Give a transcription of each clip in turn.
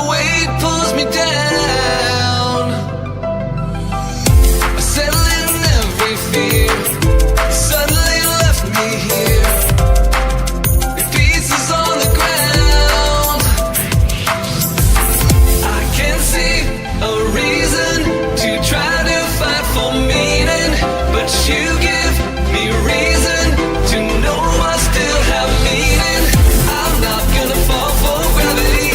a weight pulls me down. I settle in every fear, suddenly left me here in pieces on the ground. I can't see a reason to try to fight for meaning, but you give me reason to know I still have meaning. I'm not gonna fall for gravity,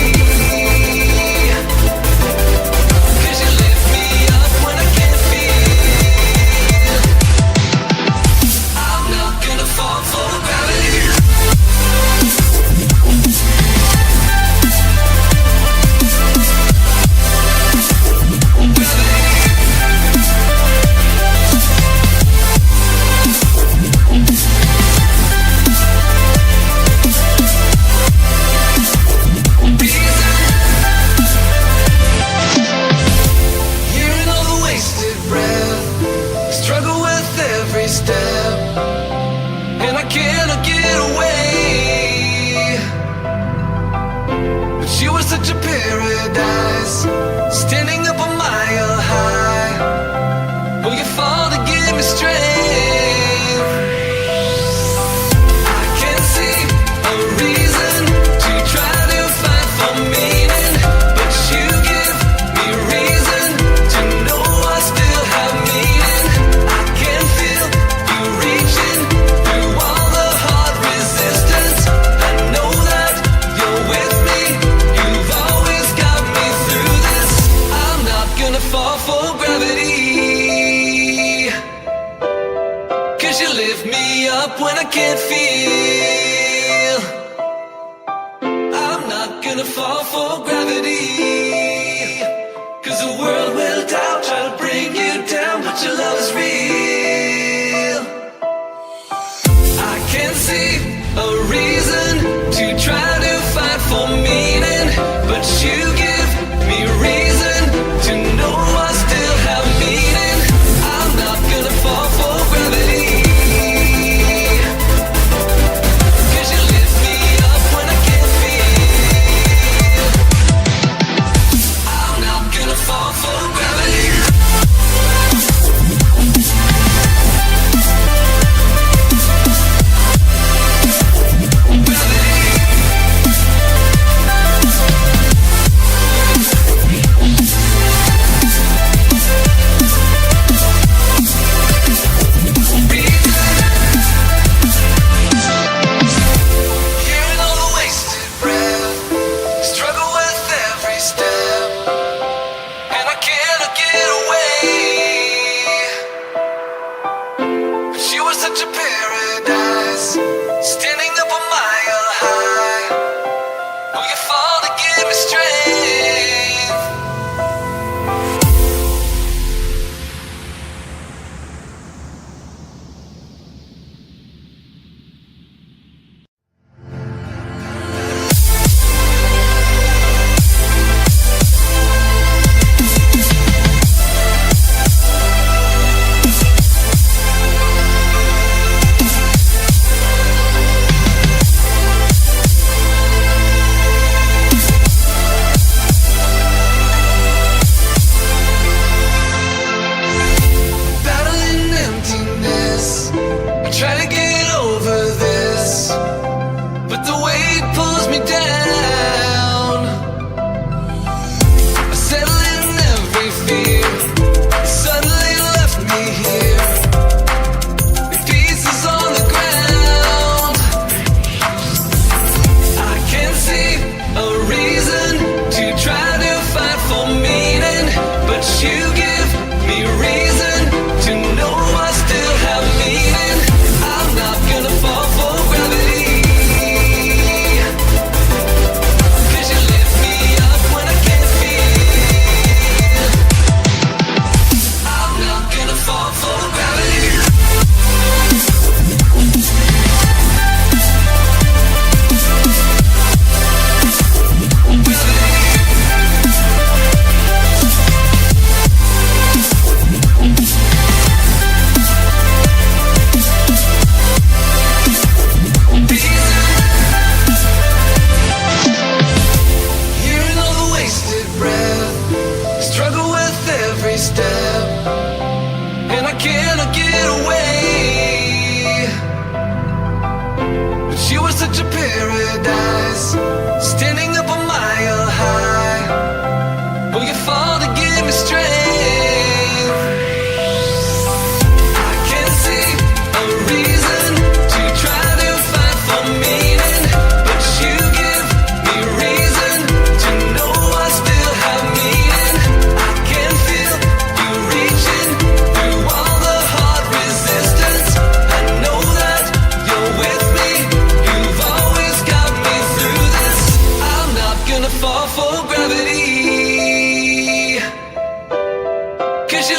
'cause you lift me up when I can't feel. I'm not gonna fall for gravity. Hearing all the wasted breath, struggle with every step, and I cannot get away. But you were such a paradise, standing up a mile high. Oh, you fall to give me strength. I can't see a reason to try to fight for meaning, but you give me reason to know I still have meaning. I can feel you reaching through all the hard resistance. I know that you're with me. You've always got me through this. I'm not gonna fall for gravity, 'cause you lift me up when I can't feel. I'm not gonna fall for gravity, 'cause the world will doubt, try to bring you down, but your love is real. I can't see a reason to try to fight for meaning, but you give me reason to know I still have meaning. I'm not gonna fall for gravity, 'cause you lift me up when I can't feel.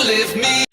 lift me